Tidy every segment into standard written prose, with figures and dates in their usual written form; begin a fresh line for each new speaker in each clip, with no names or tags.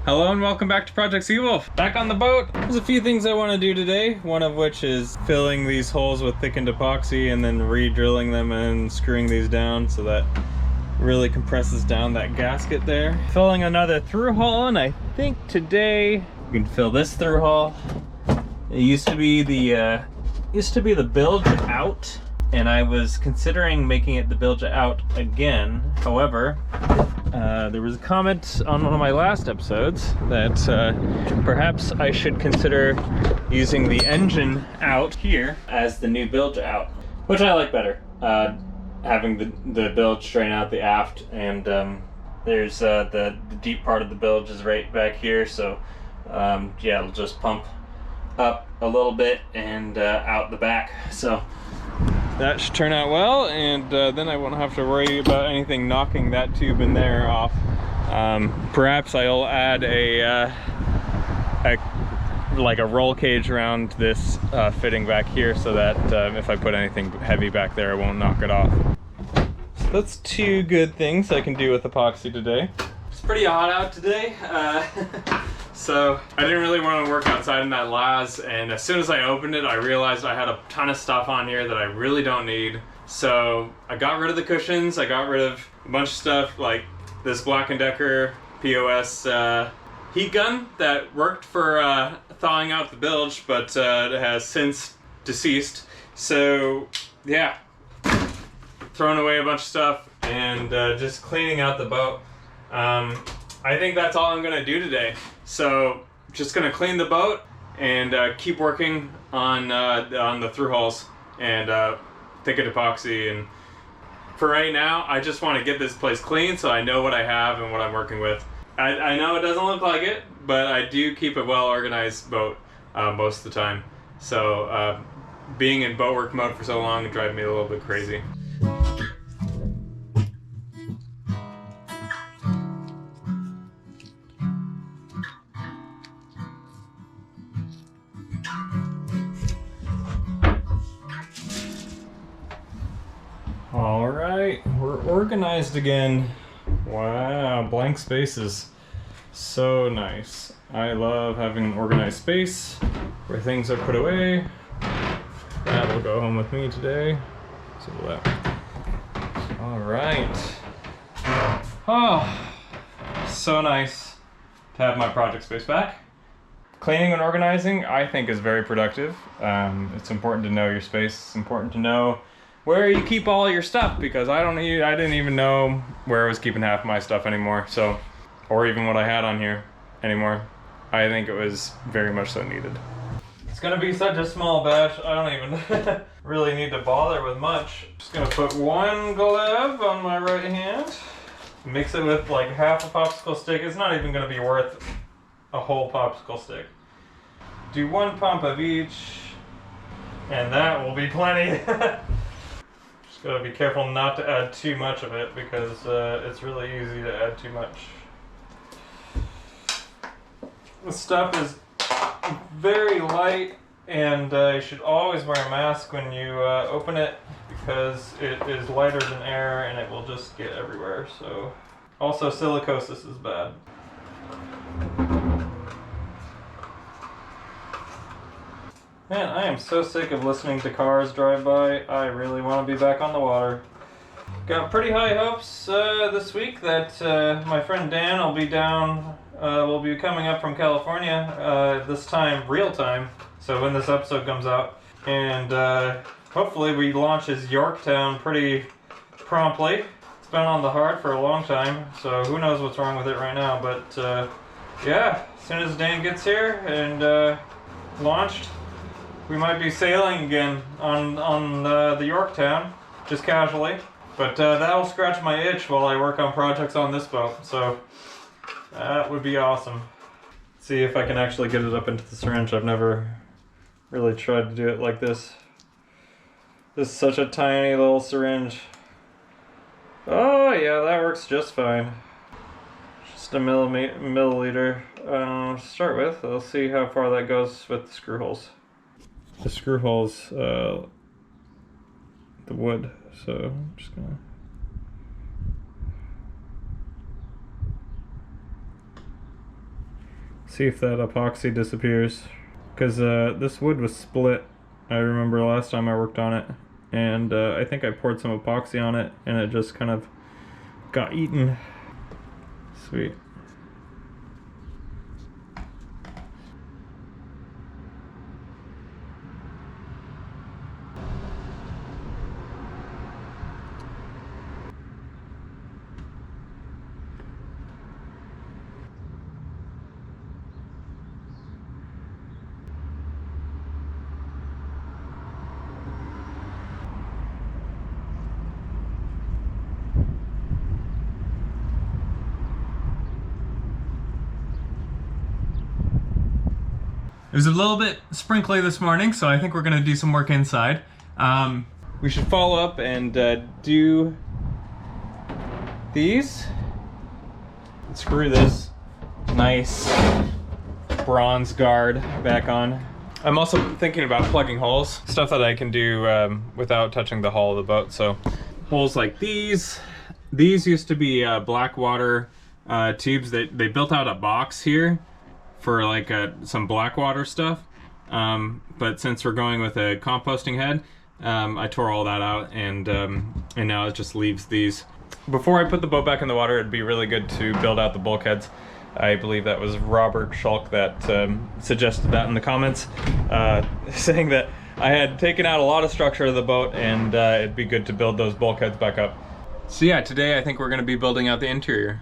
Hello and welcome back to Project Seawolf. Back on the boat. There's a few things I want to do today, one of which is filling these holes with thickened epoxy and then re-drilling them and screwing these down so that really compresses down that gasket there. Filling another through hull, and I think today we can fill this through hull. It used to be the bilge out, and I was considering making it the bilge out again. However, there was a comment on one of my last episodes that perhaps I should consider using the engine out here as the new bilge out, which I like better. Having the bilge strain out the aft, and there's the deep part of the bilge is right back here, so yeah, it'll just pump up a little bit and out the back. So that should turn out well, and then I won't have to worry about anything knocking that tube in there off. Perhaps I'll add like a roll cage around this fitting back here so that if I put anything heavy back there, I won't knock it off. So that's two good things I can do with epoxy today. It's pretty hot out today. So I didn't really want to work outside in that Laz, and as soon as I opened it I realized I had a ton of stuff on here that I really don't need. So I got rid of the cushions, I got rid of a bunch of stuff like this Black & Decker POS heat gun that worked for thawing out the bilge, but it has since deceased. So yeah, throwing away a bunch of stuff and just cleaning out the boat. I think that's all I'm gonna do today. So just gonna clean the boat and keep working on the through hulls and thickened epoxy. And for right now, I just want to get this place clean so I know what I have and what I'm working with. I know it doesn't look like it, but I do keep a well-organized boat most of the time. So being in boat work mode for so long, it drives me a little bit crazy. All right, we're organized again. Wow, blank spaces. So nice. I love having an organized space where things are put away. That will go home with me today. So that. All right. Oh, so nice to have my project space back. Cleaning and organizing, I think, is very productive. It's important to know your space. It's important to know where you keep all your stuff, because I didn't even know where I was keeping half my stuff anymore. So, or even what I had on here anymore. I think it was very much so needed. It's gonna be such a small batch, I don't even really need to bother with much. Just gonna put one glove on my right hand, mix it with like half a popsicle stick. It's not even gonna be worth a whole popsicle stick. Do one pump of each, and that will be plenty. Just gotta be careful not to add too much of it, because it's really easy to add too much. This stuff is very light, and you should always wear a mask when you open it, because it is lighter than air and it will just get everywhere. So, also silicosis is bad. Man, I am so sick of listening to cars drive by. I really want to be back on the water. Got pretty high hopes this week that my friend Dan will be coming up from California, this time real time, so when this episode comes out. And hopefully we launch his Yorktown pretty promptly. It's been on the heart for a long time, so who knows what's wrong with it right now. But yeah, as soon as Dan gets here and launched, we might be sailing again on the Yorktown, just casually. But that'll scratch my itch while I work on projects on this boat, so that would be awesome. See if I can actually get it up into the syringe. I've never really tried to do it like this. This is such a tiny little syringe. Oh yeah, that works just fine. Just a milliliter to start with. Let's see how far that goes with the screw holes. The screw holes, the wood, so I'm just gonna. See if that epoxy disappears. Because this wood was split, I remember last time I worked on it. And I think I poured some epoxy on it and it just kind of got eaten. Sweet. It was a little bit sprinkly this morning, so I think we're gonna do some work inside. We should follow up and do these. Screw this nice bronze guard back on. I'm also thinking about plugging holes, stuff that I can do without touching the hull of the boat. So holes like these. These used to be black water tubes. They built out a box here for like some black water stuff, but since we're going with a composting head, I tore all that out, and now it just leaves these. Before I put the boat back in the water, it'd be really good to build out the bulkheads. I believe that was Robert Schulk that suggested that in the comments, saying that I had taken out a lot of structure of the boat, and it'd be good to build those bulkheads back up. So yeah, today I think we're going to be building out the interior.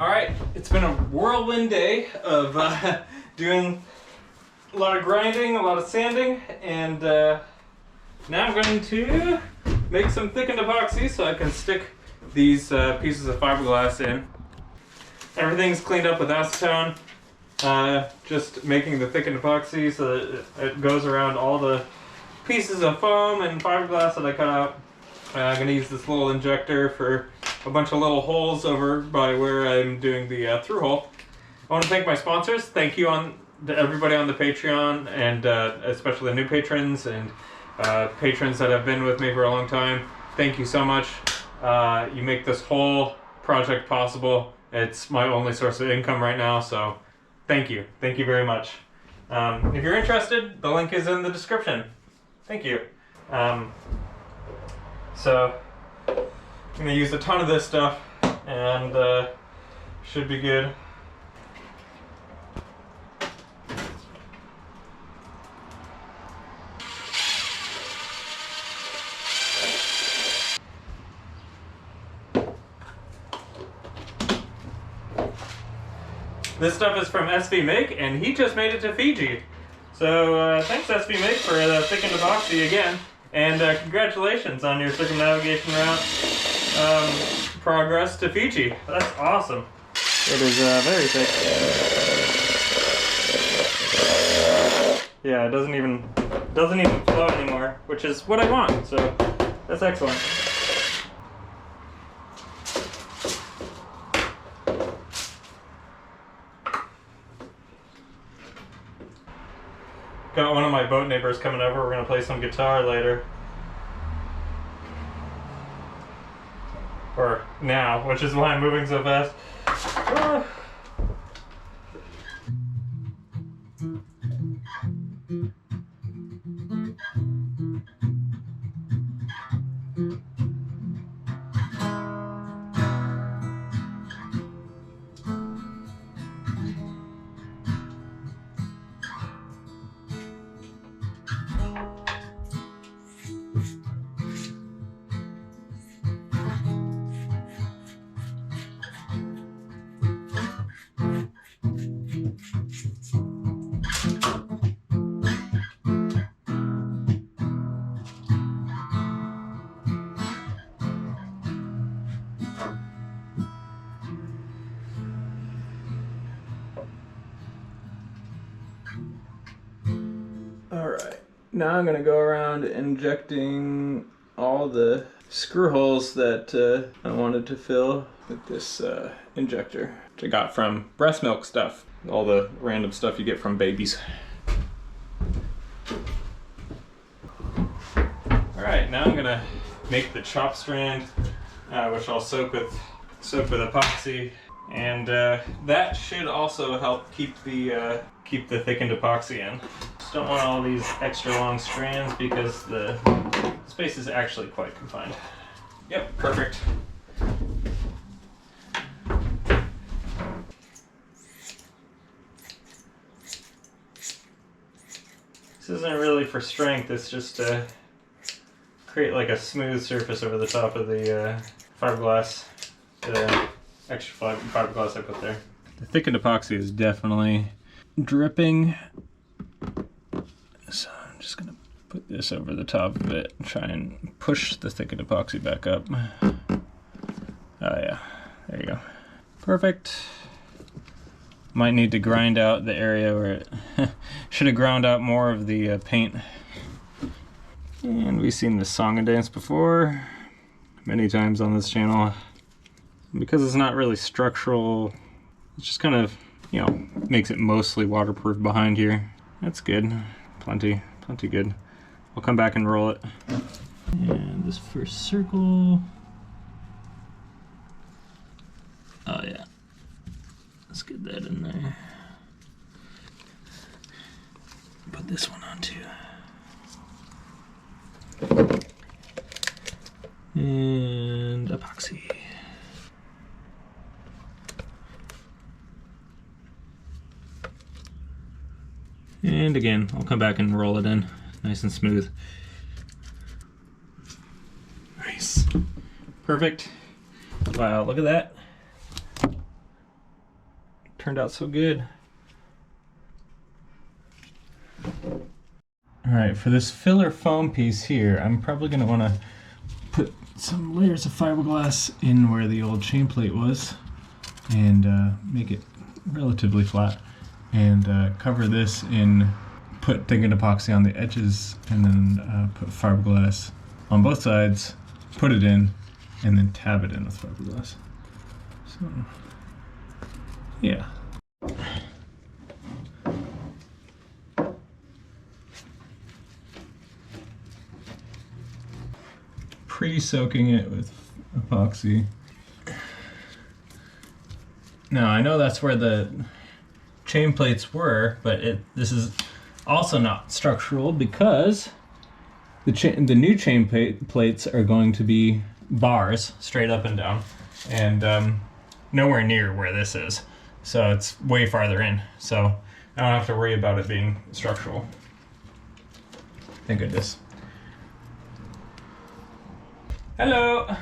Alright, it's been a whirlwind day of doing a lot of grinding, a lot of sanding, and now I'm going to make some thickened epoxy so I can stick these pieces of fiberglass in. Everything's cleaned up with acetone, just making the thickened epoxy so that it goes around all the pieces of foam and fiberglass that I cut out. I'm going to use this little injector for a bunch of little holes over by where I'm doing the through hole. I want to thank my sponsors. Thank you to everybody on the Patreon, and especially the new patrons and patrons that have been with me for a long time. Thank you so much. You make this whole project possible. It's my only source of income right now, so thank you. Thank you very much. If you're interested, the link is in the description. Thank you. So I'm going to use a ton of this stuff, and should be good. This stuff is from SV Make, and he just made it to Fiji. So thanks SV Make for the thickened epoxy again, and congratulations on your circumnavigation route progress to Fiji. That's awesome. It is very thick. Yeah, it doesn't even flow anymore, which is what I want. So that's excellent. Got one of my boat neighbors coming over. We're gonna play some guitar later. Or now, which is why I'm moving so fast. Alright, now I'm going to go around injecting all the screw holes that I wanted to fill with this injector, which I got from breast milk stuff. All the random stuff you get from babies. Alright, now I'm going to make the chop strand, which I'll soak with epoxy. And that should also help keep the thickened epoxy in. Just don't want all these extra long strands because the space is actually quite confined. Yep, perfect. This isn't really for strength, it's just to create like a smooth surface over the top of the fiberglass, the extra fiberglass I put there. The thickened epoxy is definitely dripping, so I'm just gonna put this over the top of it and try and push the thickened epoxy back up. Oh yeah, there you go. Perfect. Might need to grind out the area where it should have ground out more of the paint. And we've seen this song and dance before many times on this channel. Because it's not really structural, it's just kind of, you know, makes it mostly waterproof behind here. That's good. Plenty good. I'll come back and roll it. And this first circle. Oh yeah. Let's get that in there. Put this one on too. And epoxy. And again, I'll come back and roll it in nice and smooth. Nice. Perfect. Wow, look at that. Turned out so good. Alright, for this filler foam piece here, I'm probably going to want to put some layers of fiberglass in where the old chain plate was and make it relatively flat. And cover this in, put thickened epoxy on the edges, and then put fiberglass on both sides, put it in, and then tab it in with fiberglass. So, yeah. Pre-soaking it with epoxy. Now I know that's where the chain plates were, but this is also not structural because the new chain plates are going to be bars straight up and down, and nowhere near where this is, so it's way farther in, so I don't have to worry about it being structural. Thank goodness. Hello.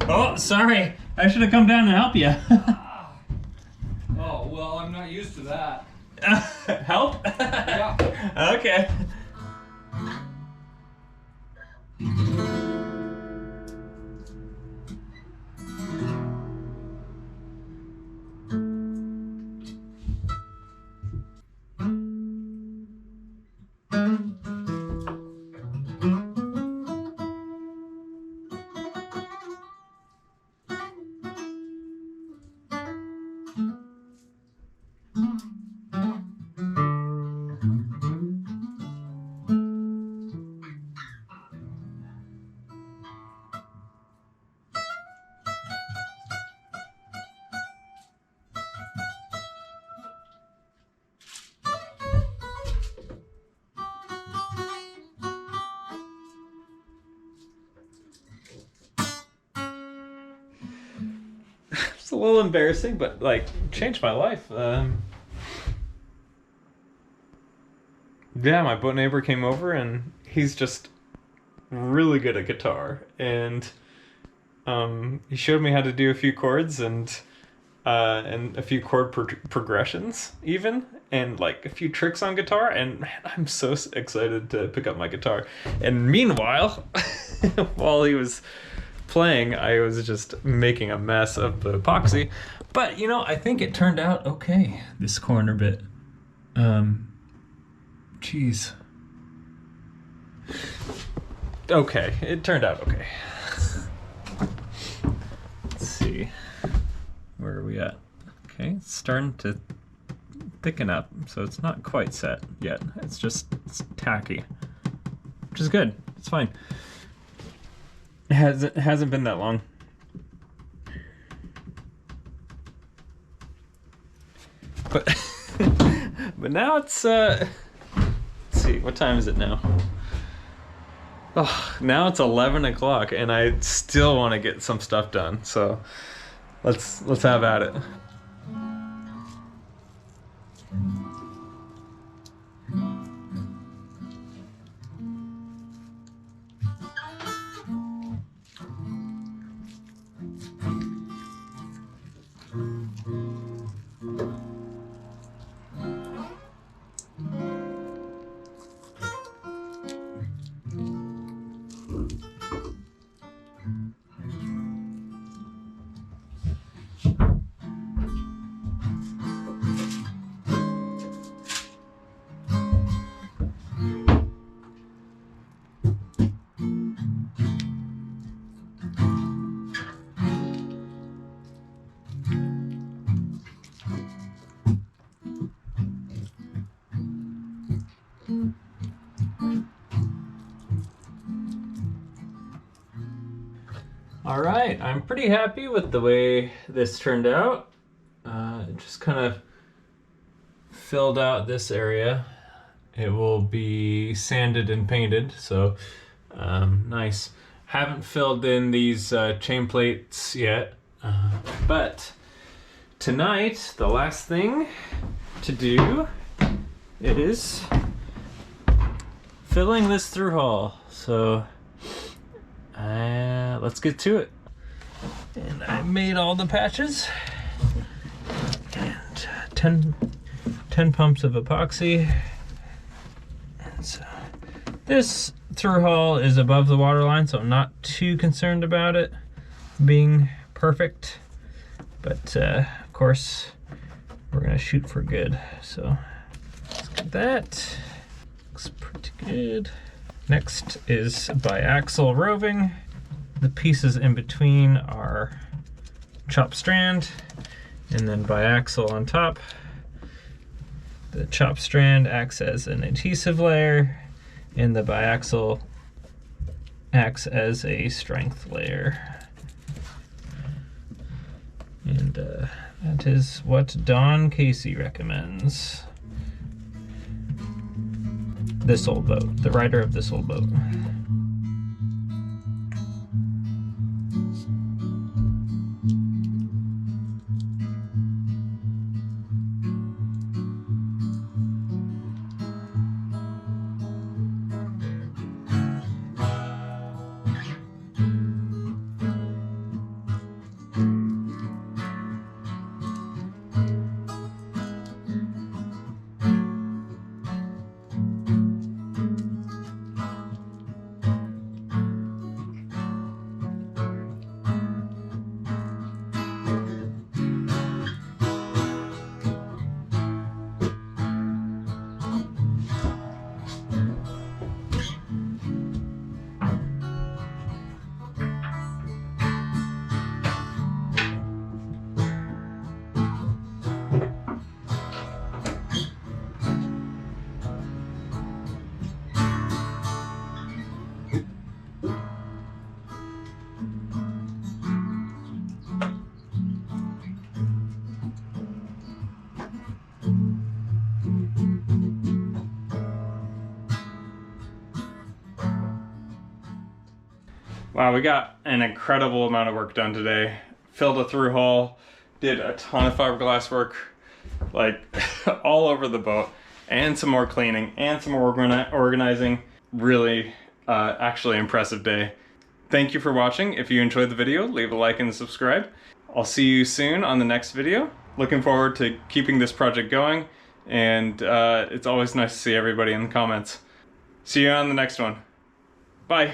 Oh, sorry, I should have come down to help you.
Oh, well, I'm not used to that.
Help?
Yeah.
Okay. It's a little embarrassing, but like changed my life. Yeah, my boat neighbor came over and he's just really good at guitar, and he showed me how to do a few chords and a few chord progressions even, and like a few tricks on guitar, and man, I'm so excited to pick up my guitar. And meanwhile, while he was playing, I was just making a mess of the epoxy, but you know, I think it turned out okay, this corner bit. Jeez. Okay, it turned out okay. Let's see. Where are we at? Okay, it's starting to thicken up, so it's not quite set yet. It's tacky, which is good. It's fine. It hasn't been that long. But but now it's let's see, what time is it now? Oh, now it's 11 o'clock and I still want to get some stuff done. So let's have at it. All right, I'm pretty happy with the way this turned out. It just kind of filled out this area. It will be sanded and painted, so nice. Haven't filled in these chain plates yet, but tonight, the last thing to do, it is filling this through hull. So let's get to it. And I made all the patches and 10 pumps of epoxy. And so this through hull is above the water line, so I'm not too concerned about it being perfect. But of course, we're gonna shoot for good. So let's get that. Looks pretty good. Next is biaxial roving. The pieces in between are chop strand and then biaxial on top. The chop strand acts as an adhesive layer and the biaxial acts as a strength layer. And that is what Don Casey recommends. This old boat, the writer of this old boat. Wow, we got an incredible amount of work done today. Filled a through hull, Did a ton of fiberglass work, like all over the boat, and some more cleaning and some more organizing. Really, actually impressive day. Thank you for watching. If you enjoyed the video, leave a like and subscribe. I'll see you soon on the next video. Looking forward to keeping this project going, and it's always nice to see everybody in the comments. See you on the next one. Bye.